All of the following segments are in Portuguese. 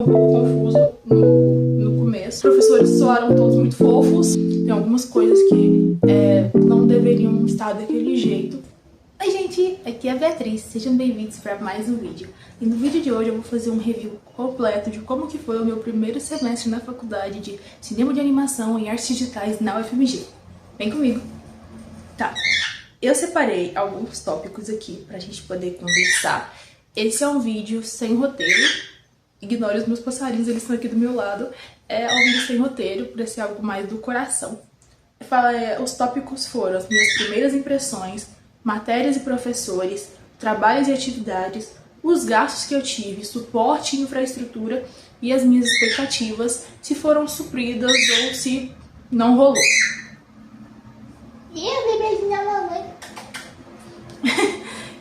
Um pouco confuso no começo. Os professores soaram todos muito fofos. Tem algumas coisas que não deveriam estar daquele jeito. Oi gente, aqui é a Beatriz, sejam bem-vindos para mais um vídeo. E no vídeo de hoje eu vou fazer um review completo de como que foi o meu primeiro semestre na faculdade de Cinema de Animação e Artes Digitais na UFMG. Vem comigo! Tá, eu separei alguns tópicos aqui pra gente poder conversar. Esse é um vídeo sem roteiro. Ignore os meus passarinhos, eles estão aqui do meu lado. É um vídeo sem roteiro, para ser algo mais do coração. Os tópicos foram as minhas primeiras impressões, matérias e professores, trabalhos e atividades, os gastos que eu tive, suporte e infraestrutura e as minhas expectativas, se foram supridas ou se não rolou. E eu dei beijinho na mamãe.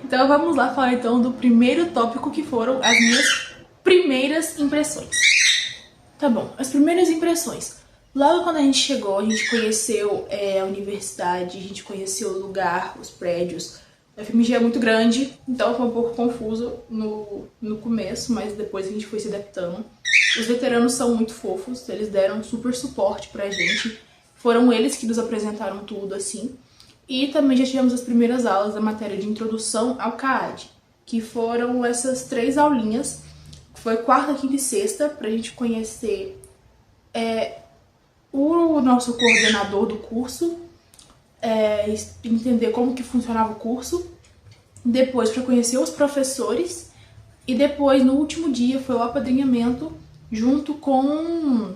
Então vamos lá falar então do primeiro tópico, que foram as minhas primeiras impressões. Tá bom, as primeiras impressões. Logo quando a gente chegou, a gente conheceu a universidade, a gente conheceu o lugar, os prédios. A UFMG é muito grande, então foi um pouco confuso no começo, mas depois a gente foi se adaptando. Os veteranos são muito fofos, eles deram super suporte pra gente. Foram eles que nos apresentaram tudo, assim. E também já tivemos as primeiras aulas da matéria de introdução ao CAAD, que foram essas 3 aulinhas. Foi quarta, quinta e sexta, pra gente conhecer o nosso coordenador do curso, entender como que funcionava o curso, depois para conhecer os professores, e depois, no último dia, foi o apadrinhamento, junto com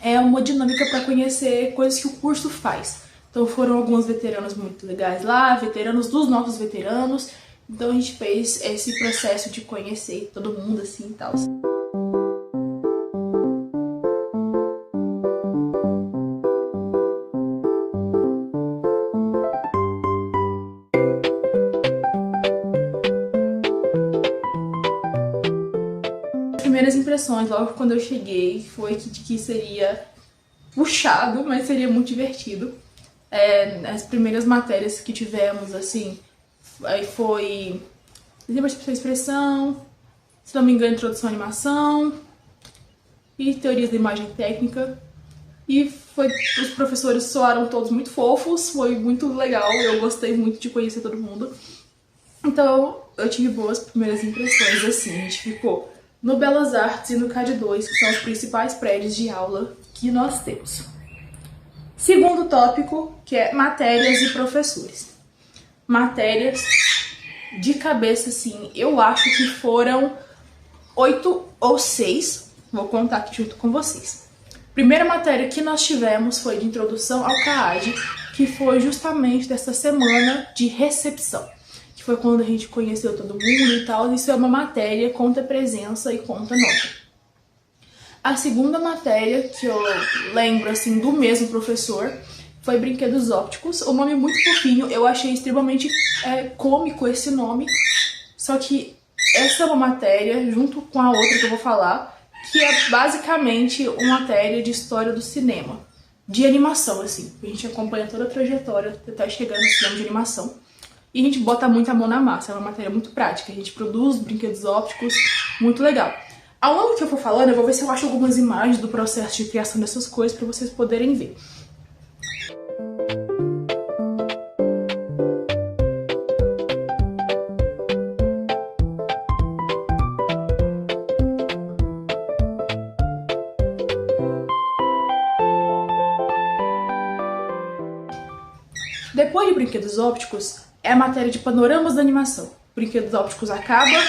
uma dinâmica para conhecer coisas que o curso faz. Então foram alguns veteranos muito legais lá, veteranos dos nossos veteranos. Então a gente fez esse processo de conhecer todo mundo assim e tal. As primeiras impressões, logo quando eu cheguei, foi que seria puxado, mas seria muito divertido. As primeiras matérias que tivemos, assim, aí foi Desenvolvimento de expressão, se não me engano, introdução à animação e teorias da imagem técnica. E os professores soaram todos muito fofos, foi muito legal, eu gostei muito de conhecer todo mundo. Então eu tive boas primeiras impressões, assim, a gente ficou no Belas Artes e no CAD 2, que são os principais prédios de aula que nós temos. Segundo tópico, que é matérias e professores. Matérias, de cabeça, assim, eu acho que foram 8 ou 6, vou contar aqui junto com vocês. Primeira matéria que nós tivemos foi de introdução ao CAAD, que foi justamente dessa semana de recepção, que foi quando a gente conheceu todo mundo e tal. Isso é uma matéria, conta presença e conta nota. A segunda matéria que eu lembro, assim, do mesmo professor, foi Brinquedos Ópticos. O nome muito fofinho, eu achei extremamente cômico esse nome. Só que essa é uma matéria, junto com a outra que eu vou falar, que é basicamente uma matéria de história do cinema, de animação, assim. A gente acompanha toda a trajetória até chegar no cinema de animação. E a gente bota muito a mão na massa, é uma matéria muito prática. A gente produz brinquedos ópticos, muito legal. Ao longo que eu for falando, eu vou ver se eu acho algumas imagens do processo de criação dessas coisas para vocês poderem ver. Depois de brinquedos ópticos, é a matéria de panoramas da animação. Brinquedos ópticos acaba,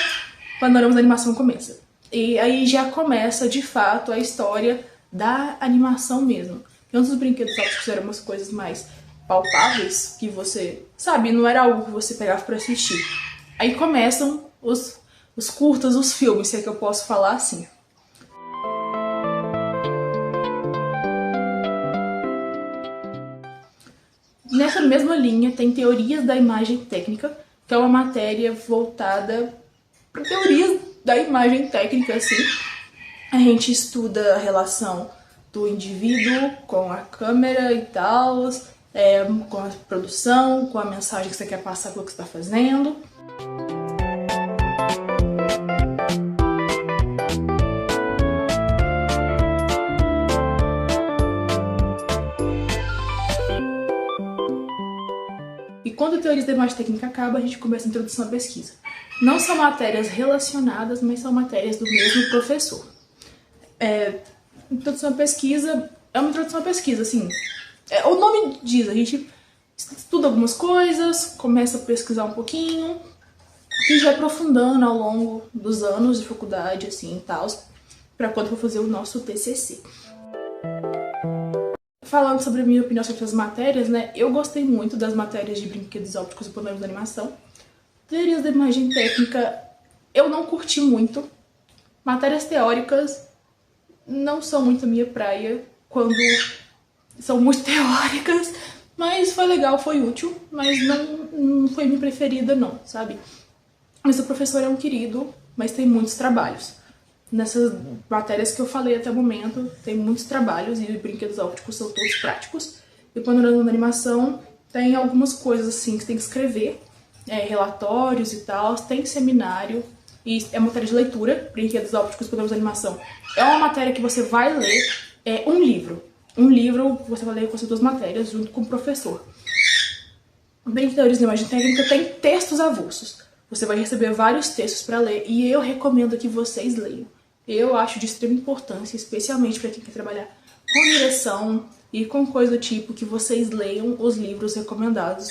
panoramas da animação começa. E aí já começa, de fato, a história da animação mesmo. Antes dos brinquedos ópticos eram umas coisas mais palpáveis, que você, sabe, não era algo que você pegava pra assistir. Aí começam os curtas, os filmes, se é que eu posso falar assim. Nessa mesma linha tem teorias da imagem técnica, que é uma matéria voltada para teorias da imagem técnica, assim. A gente estuda a relação do indivíduo com a câmera e tal, com a produção, com a mensagem que você quer passar pelo que você está fazendo. Quando a teoria da imagem técnica acaba, a gente começa a introdução à pesquisa. Não são matérias relacionadas, mas são matérias do mesmo professor. Introdução à pesquisa é uma introdução à pesquisa, assim. O nome diz, a gente estuda algumas coisas, começa a pesquisar um pouquinho, e já aprofundando ao longo dos anos de faculdade, assim, e tal, para quando for fazer o nosso TCC. Falando sobre a minha opinião sobre as matérias, né, eu gostei muito das matérias de brinquedos ópticos e problemas de animação. Teorias da imagem técnica, eu não curti muito. Matérias teóricas não são muito a minha praia, quando são muito teóricas, mas foi legal, foi útil, mas não foi minha preferida não, sabe? Mas o professor é um querido, mas tem muitos trabalhos. Nessas matérias que eu falei até o momento, tem muitos trabalhos, e brinquedos ópticos são todos práticos. E o panorama da animação tem algumas coisas assim que tem que escrever, relatórios e tal, tem seminário, e é matéria de leitura, brinquedos ópticos e panorama da animação. É uma matéria que você vai ler um livro. Um livro você vai ler com essas duas matérias junto com o professor. Brinquedos da imagem técnica tem textos avulsos. Você vai receber vários textos para ler e eu recomendo que vocês leiam. Eu acho de extrema importância, especialmente para quem quer trabalhar com direção e com coisa do tipo, que vocês leiam os livros recomendados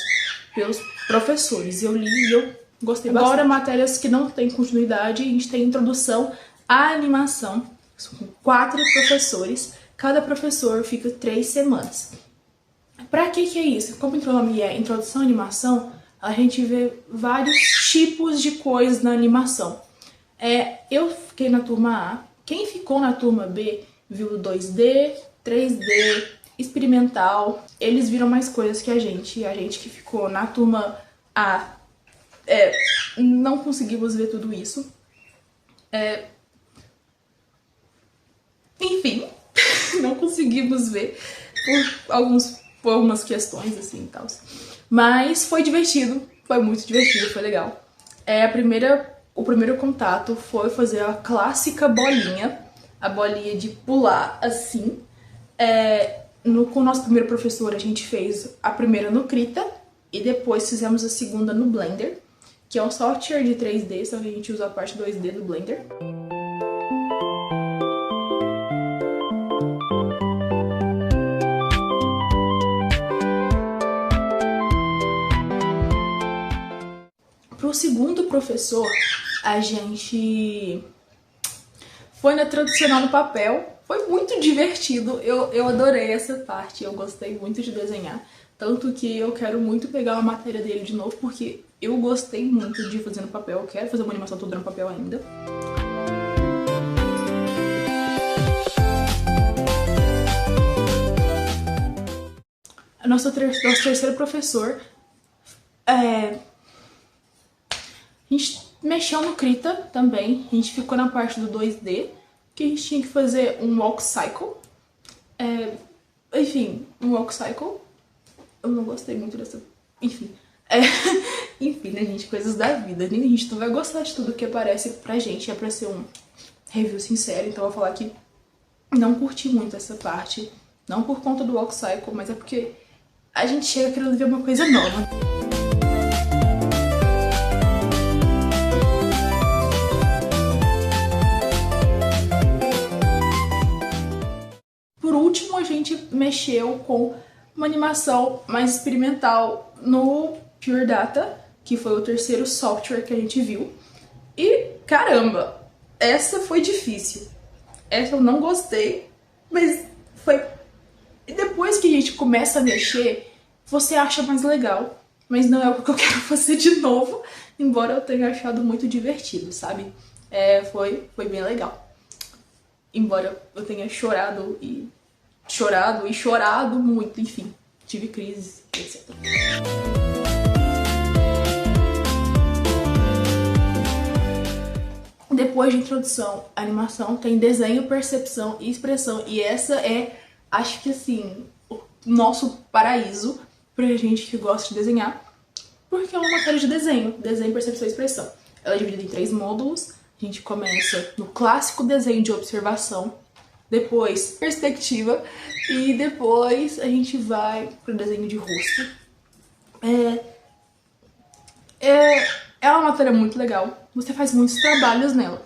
pelos professores. Eu li e eu gostei bastante. Agora, matérias que não tem continuidade, a gente tem introdução à animação. São 4 professores, cada professor fica 3 semanas. Pra que é isso? Como o nome é introdução à animação, a gente vê vários tipos de coisas na animação. Eu fiquei na turma A, quem ficou na turma B viu 2D, 3D, experimental, eles viram mais coisas que a gente que ficou na turma A não conseguimos ver tudo isso. Enfim, não conseguimos ver por algumas questões assim e tal. Mas foi divertido, foi muito divertido, foi legal. O primeiro contato foi fazer a clássica bolinha, a bolinha de pular assim. Com o nosso primeiro professor, a gente fez a primeira no Krita e depois fizemos a segunda no Blender, que é um software de 3D, só que a gente usa a parte 2D do Blender. Pro segundo professor, a gente foi na tradicional no papel. Foi muito divertido, eu adorei essa parte, eu gostei muito de desenhar. Tanto que eu quero muito pegar a matéria dele de novo, porque eu gostei muito de fazer no papel. Eu quero fazer uma animação toda no papel ainda. Nosso terceiro professor, a gente mexeu no Krita também, a gente ficou na parte do 2D, que a gente tinha que fazer um walk cycle. Enfim, um walk cycle. Eu não gostei muito dessa... Enfim. Enfim, né, gente? Coisas da vida. A gente não vai gostar de tudo que aparece pra gente. É pra ser um review sincero, então eu vou falar que não curti muito essa parte. Não por conta do walk cycle, mas é porque a gente chega querendo ver uma coisa nova. Por último, a gente mexeu com uma animação mais experimental no Pure Data, que foi o terceiro software que a gente viu. E, caramba, essa foi difícil. Essa eu não gostei, mas foi... E depois que a gente começa a mexer, você acha mais legal. Mas não é o que eu quero fazer de novo, embora eu tenha achado muito divertido, sabe? Foi bem legal. Embora eu tenha chorado muito, enfim, tive crise, etc. Depois de introdução à animação, tem desenho, percepção e expressão, e essa acho que assim, o nosso paraíso pra gente que gosta de desenhar, porque é uma matéria de desenho, percepção e expressão. Ela é dividida em 3 módulos. A gente começa no clássico desenho de observação, depois perspectiva e depois a gente vai pro desenho de rosto. É uma matéria muito legal, você faz muitos trabalhos nela,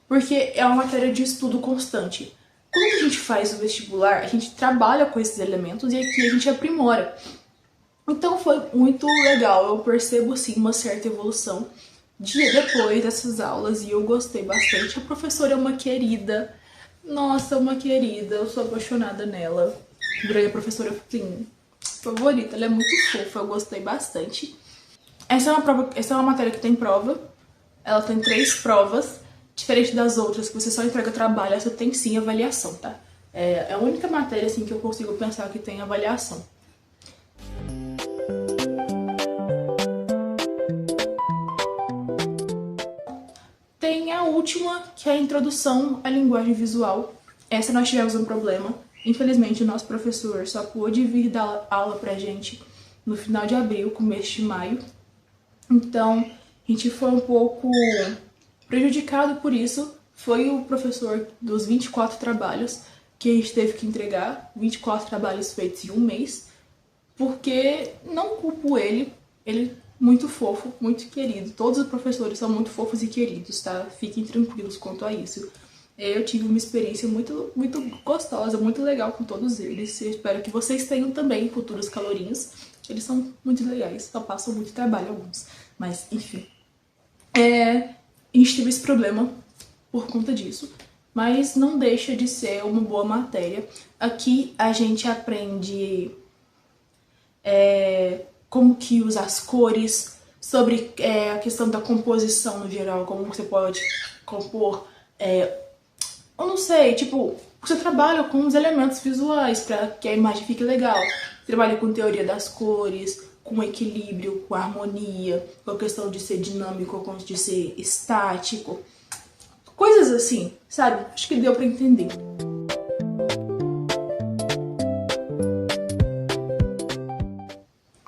porque é uma matéria de estudo constante. Quando a gente faz o vestibular, a gente trabalha com esses elementos e aqui a gente aprimora. Então foi muito legal, eu percebo sim uma certa evolução depois dessas aulas e eu gostei bastante. A professora é uma querida, nossa, uma querida, eu sou apaixonada nela. Virei a professora, assim, favorita, ela é muito fofa, eu gostei bastante. Essa é uma matéria que tem prova, ela tem 3 provas, diferente das outras que você só entrega trabalho, essa tem sim avaliação, tá? É a única matéria assim que eu consigo pensar que tem avaliação. Tem a última, que é a introdução à linguagem visual. Essa nós tivemos um problema. Infelizmente, o nosso professor só pôde vir dar aula pra gente no final de abril, começo de maio. Então, a gente foi um pouco prejudicado por isso. Foi o professor dos 24 trabalhos que a gente teve que entregar, 24 trabalhos feitos em um mês, porque não culpo ele, ele muito fofo, muito querido. Todos os professores são muito fofos e queridos, tá? Fiquem tranquilos quanto a isso. Eu tive uma experiência muito gostosa, muito legal com todos eles. Eu espero que vocês tenham também, futuros calorinhos. Eles são muito legais, só passam muito trabalho alguns. Mas, enfim. A gente teve esse problema por conta disso. Mas não deixa de ser uma boa matéria. Aqui a gente aprende como que usar as cores, sobre a questão da composição no geral, como você pode compor, eu não sei, tipo, você trabalha com os elementos visuais para que a imagem fique legal, você trabalha com teoria das cores, com equilíbrio, com harmonia, com a questão de ser dinâmico, com de ser estático, coisas assim, sabe? Acho que deu para entender.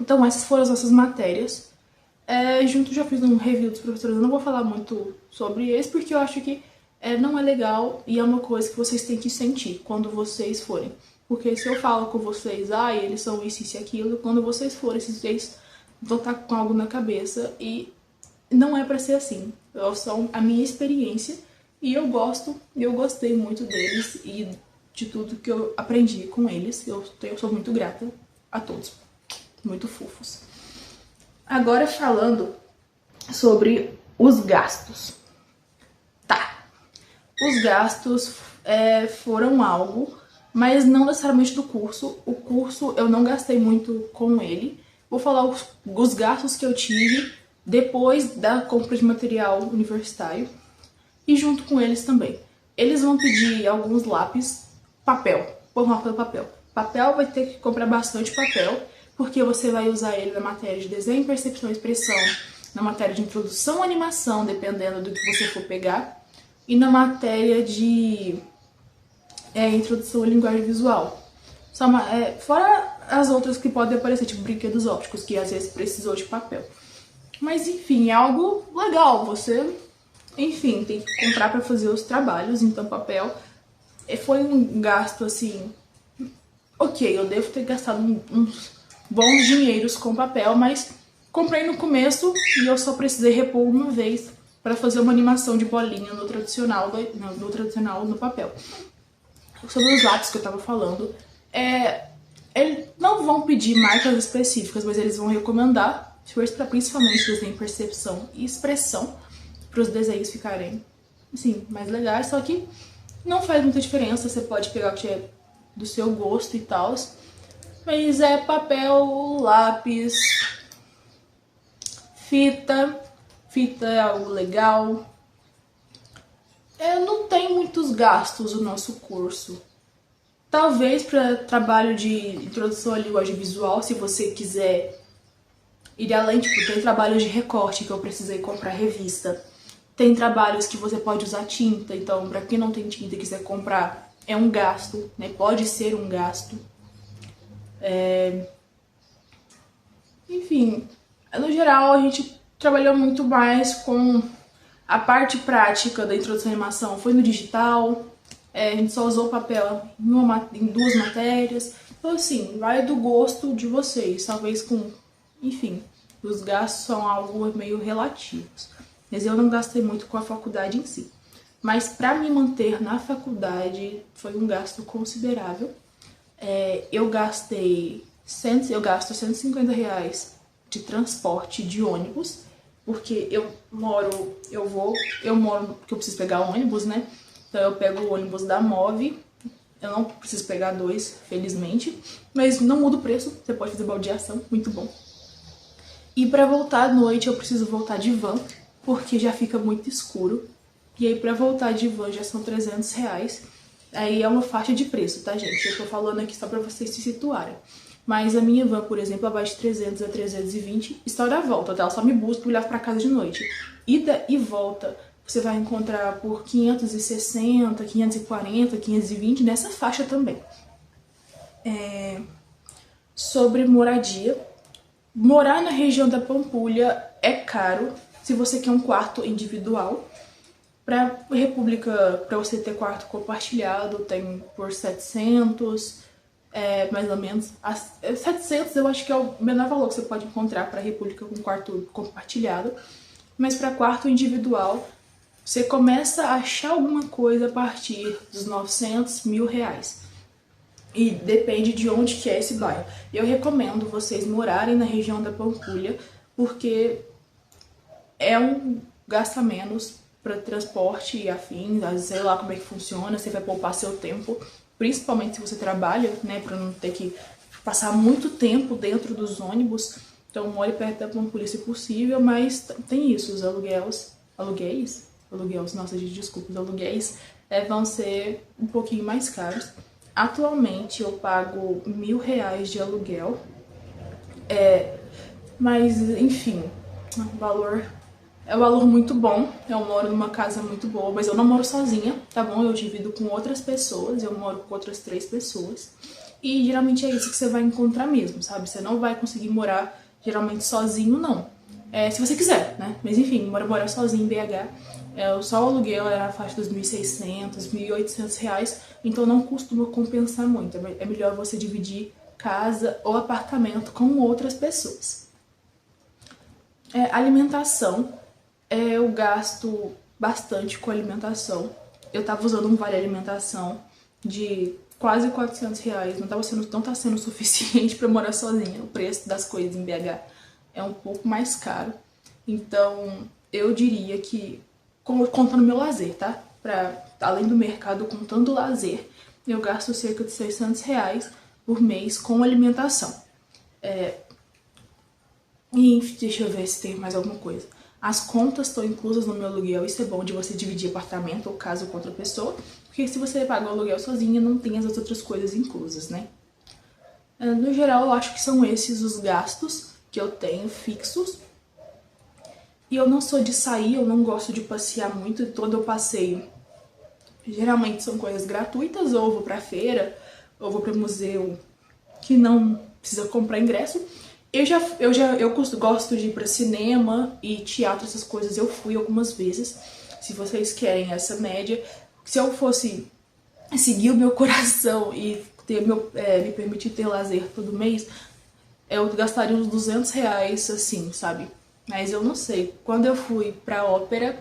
Então essas foram as nossas matérias. Junto já fiz um review dos professores, eu não vou falar muito sobre eles, porque eu acho que não é legal e é uma coisa que vocês têm que sentir quando vocês forem. Porque se eu falo com vocês, eles são isso e aquilo, quando vocês forem, vocês vão estar com algo na cabeça e não é pra ser assim. São a minha experiência e eu gostei muito deles e de tudo que eu aprendi com eles. Eu sou muito grata a todos. Muito fofos. Agora falando sobre os gastos. Tá. Os gastos foram algo, mas não necessariamente do curso. O curso eu não gastei muito com ele. Vou falar os gastos que eu tive depois da compra de material universitário e junto com eles também. Eles vão pedir alguns lápis, papel, formato de papel. Papel vai ter que comprar bastante papel, porque você vai usar ele na matéria de desenho, percepção e expressão, na matéria de introdução à animação, dependendo do que você for pegar, e na matéria de introdução à linguagem visual. Fora as outras que podem aparecer, tipo brinquedos ópticos, que às vezes precisou de papel. Mas enfim, é algo legal, você, enfim, tem que comprar para fazer os trabalhos, então papel foi um gasto assim, ok, eu devo ter gastado uns bons dinheiros com papel, mas comprei no começo e eu só precisei repor uma vez para fazer uma animação de bolinha no tradicional no papel. Sobre os lápis que eu tava falando, eles não vão pedir marcas específicas, mas eles vão recomendar, principalmente desenho, percepção e expressão, para os desenhos ficarem assim, mais legais, só que não faz muita diferença, você pode pegar o que é do seu gosto e tal. Mas papel, lápis, fita é algo legal. Não tem muitos gastos o nosso curso. Talvez para trabalho de introdução à linguagem visual, se você quiser ir além, tipo, tem trabalhos de recorte que eu precisei comprar revista. Tem trabalhos que você pode usar tinta, então para quem não tem tinta e quiser comprar, é um gasto, né? Pode ser um gasto. Enfim, no geral a gente trabalhou muito mais com a parte prática da introdução à animação, foi no digital, a gente só usou papel em 2 matérias, então assim, vai do gosto de vocês, talvez com, enfim, os gastos são algo meio relativos. Mas eu não gastei muito com a faculdade em si. Mas para me manter na faculdade foi um gasto considerável. Eu gasto R$ 150 de transporte de ônibus, porque eu moro, porque eu preciso pegar ônibus, né? Então eu pego o ônibus da Move, eu não preciso pegar dois, felizmente, mas não muda o preço, você pode fazer baldeação, muito bom. E pra voltar à noite eu preciso voltar de van, porque já fica muito escuro. E aí pra voltar de van já são R$ 300. Aí é uma faixa de preço, tá, gente? Eu tô falando aqui só pra vocês se situarem. Mas a minha van, por exemplo, ela vai de 300 a 320 e só dá volta, tá? Ela só me busca e me leva pra casa de noite. Ida e volta você vai encontrar por 560, 540, 520, nessa faixa também. Sobre moradia. Morar na região da Pampulha é caro se você quer um quarto individual. Pra República, pra você ter quarto compartilhado, tem por 700, mais ou menos. 700 eu acho que é o menor valor que você pode encontrar pra República com quarto compartilhado. Mas pra quarto individual, você começa a achar alguma coisa a partir dos 900, R$ 1.000. E depende de onde que é esse bairro. Eu recomendo vocês morarem na região da Pampulha, porque é um gasto a menos para transporte e afins, sei lá como é que funciona, você vai poupar seu tempo, principalmente se você trabalha, né, para não ter que passar muito tempo dentro dos ônibus. Então more perto da Pampulha se possível, mas tem isso, os aluguéis, nossa gente, desculpa, os aluguéis vão ser um pouquinho mais caros. Atualmente eu pago R$ 1.000 de aluguel, mas enfim, é um valor muito bom. Eu moro numa casa muito boa, mas eu não moro sozinha, tá bom? Eu divido com outras pessoas, eu moro com outras 3 pessoas. E geralmente é isso que você vai encontrar mesmo, sabe? Você não vai conseguir morar geralmente sozinho, não. Se você quiser, né? Mas enfim, morar sozinho em BH. Só o aluguel era na faixa dos R$ 1.600, R$ 1.800, então não costuma compensar muito. É melhor você dividir casa ou apartamento com outras pessoas. Alimentação. Eu gasto bastante com alimentação. Eu tava usando um vale alimentação de quase R$ 400. Não tá sendo suficiente pra morar sozinha. O preço das coisas em BH é um pouco mais caro. Então, eu diria que, contando meu lazer, tá? Além do mercado, contando o lazer, eu gasto cerca de R$ 600 por mês com alimentação. E deixa eu ver se tem mais alguma coisa. As contas estão inclusas no meu aluguel, isso é bom de você dividir apartamento ou casa com outra pessoa, porque se você paga o aluguel sozinha, não tem as outras coisas inclusas, né? No geral, eu acho que são esses os gastos que eu tenho fixos. E eu não sou de sair, eu não gosto de passear muito, e todo eu passeio geralmente são coisas gratuitas, ou vou pra feira, ou vou pra museu que não precisa comprar ingresso. Eu gosto de ir pra cinema e teatro, essas coisas eu fui algumas vezes. Se vocês querem essa média, se eu fosse seguir o meu coração e me permitir ter lazer todo mês, eu gastaria uns R$ 200, assim, sabe? Mas eu não sei. Quando eu fui pra ópera,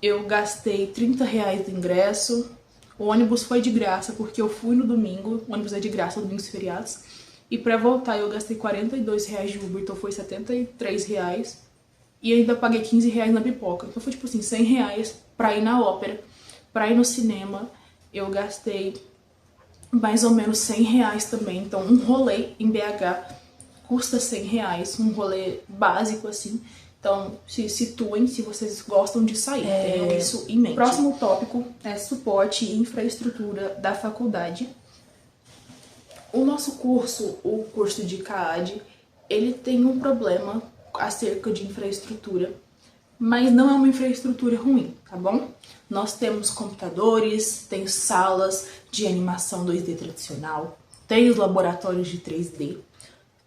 eu gastei R$ 30 do ingresso. O ônibus foi de graça, porque eu fui no domingo. O ônibus é de graça, domingos e feriados. E pra voltar eu gastei R$ 42 de Uber, então foi R$ 73. E ainda paguei R$ 15 na pipoca. Então foi tipo assim, R$ 100 pra ir na ópera. Pra ir no cinema, eu gastei mais ou menos R$ 100 também. Então um rolê em BH custa R$ 100, um rolê básico assim. Então se situem se vocês gostam de sair, tenham isso em mente. Próximo tópico é suporte e infraestrutura da faculdade. O nosso curso, o curso de CAAD, ele tem um problema acerca de infraestrutura, mas não é uma infraestrutura ruim, tá bom? Nós temos computadores, tem salas de animação 2D tradicional, tem os laboratórios de 3D,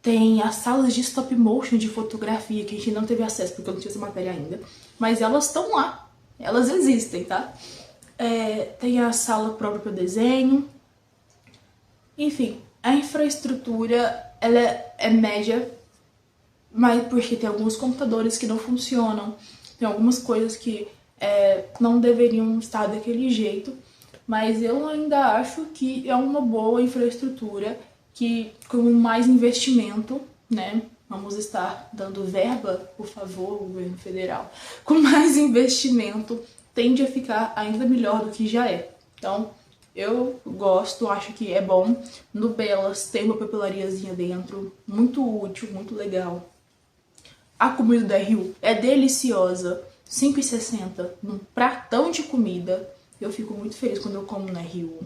tem as salas de stop motion de fotografia, que a gente não teve acesso porque eu não tinha essa matéria ainda, mas elas estão lá, elas existem, tá? Tem a sala própria para desenho, enfim. A infraestrutura, ela é média, mas porque tem alguns computadores que não funcionam, tem algumas coisas que não deveriam estar daquele jeito, mas eu ainda acho que é uma boa infraestrutura que, com mais investimento, né? Vamos estar dando verba, por favor, governo federal. Com mais investimento, tende a ficar ainda melhor do que já é. Então, eu gosto, acho que é bom. No Belas tem uma papelariazinha dentro, muito útil, muito legal. A comida da Rio é deliciosa, R$5,60 num pratão de comida. Eu fico muito feliz quando eu como na Rio.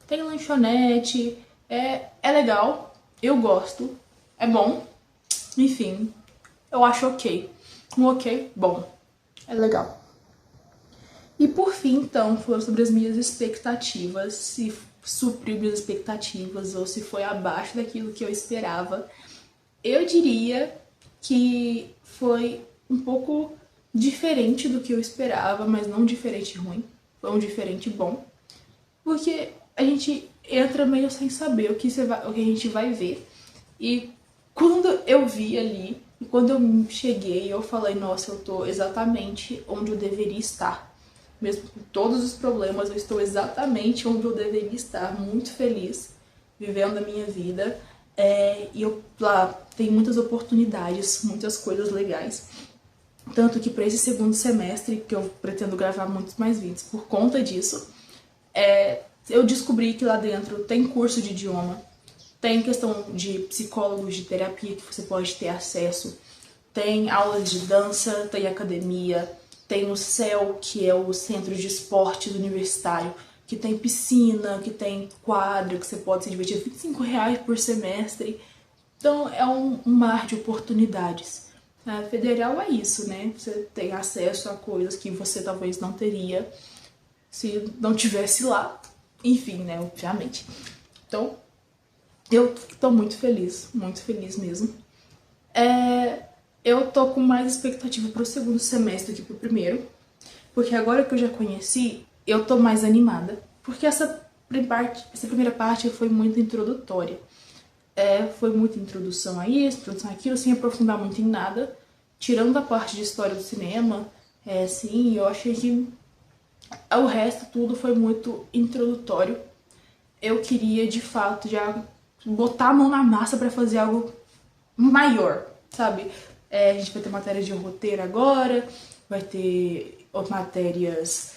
Tem lanchonete, é legal, eu gosto, é bom. Enfim, eu acho ok. Um ok bom, é legal. E por fim, então, foram sobre as minhas expectativas, se supriu minhas expectativas ou se foi abaixo daquilo que eu esperava. Eu diria que foi um pouco diferente do que eu esperava, mas não diferente ruim, foi um diferente bom, porque a gente entra meio sem saber o que a gente vai ver. E quando eu vi ali, e quando eu cheguei, eu falei, nossa, eu tô exatamente onde eu deveria estar. Mesmo com todos os problemas, eu estou exatamente onde eu deveria estar, muito feliz, vivendo a minha vida. E lá tem muitas oportunidades, muitas coisas legais. Tanto que para esse segundo semestre, que eu pretendo gravar muitos mais vídeos por conta disso, eu descobri que lá dentro tem curso de idioma, tem questão de psicólogos de terapia que você pode ter acesso, tem aulas de dança, tem academia, tem o CEL, que é o Centro de Esportes Universitário, que tem piscina, que tem quadra, que você pode se divertir, R$25 por semestre. Então é um mar de oportunidades. A federal é isso, né? Você tem acesso a coisas que você talvez não teria se não tivesse lá. Enfim, né? Obviamente. Então, eu tô muito feliz mesmo. Eu tô com mais expectativa pro segundo semestre do que pro primeiro, porque agora que eu já conheci, eu tô mais animada, porque essa primeira parte foi muito introdutória. Foi muita introdução a isso, introdução àquilo, sem aprofundar muito em nada, tirando a parte de história do cinema, sim, eu achei que o resto tudo foi muito introdutório. Eu queria, de fato, já botar a mão na massa pra fazer algo maior, sabe? A gente vai ter matéria de roteiro agora, vai ter matérias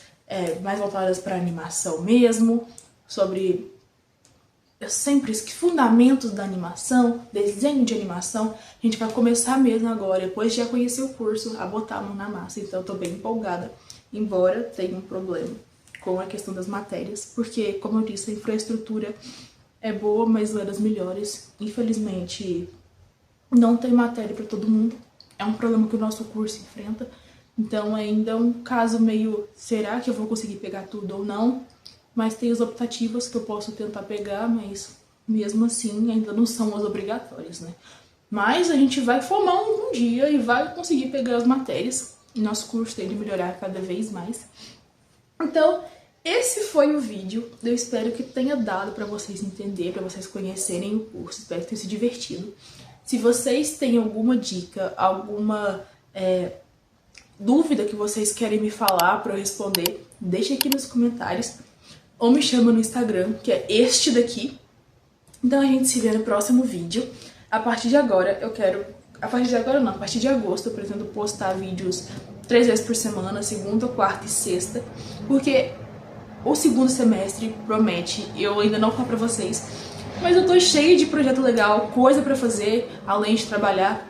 mais voltadas para animação mesmo, sobre fundamentos da animação, desenho de animação. A gente vai começar mesmo agora, depois de já conhecer o curso, a botar a mão na massa. Então eu tô bem empolgada, embora tenha um problema com a questão das matérias, porque, como eu disse, a infraestrutura é boa, mas não é das melhores. Infelizmente, não tem matéria para todo mundo. É um problema que o nosso curso enfrenta. Então ainda é um caso meio, será que eu vou conseguir pegar tudo ou não? Mas tem as optativas que eu posso tentar pegar, mas mesmo assim ainda não são as obrigatórias, né? Mas a gente vai formar um dia e vai conseguir pegar as matérias. E nosso curso tem de melhorar cada vez mais. Então, esse foi o vídeo. Eu espero que tenha dado para vocês entenderem, para vocês conhecerem o curso. Espero que tenha se divertido. Se vocês têm alguma dica, alguma dúvida que vocês querem me falar para eu responder, deixe aqui nos comentários. Ou me chama no Instagram, que é este daqui. Então a gente se vê no próximo vídeo. A partir de agora a partir de agosto eu pretendo postar vídeos 3 vezes por semana, segunda, quarta e sexta. Porque o segundo semestre promete, eu ainda não falo pra vocês, mas eu tô cheia de projeto legal, coisa pra fazer, além de trabalhar,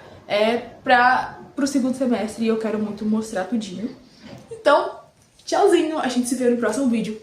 pro segundo semestre, e eu quero muito mostrar tudinho. Então, tchauzinho, a gente se vê no próximo vídeo.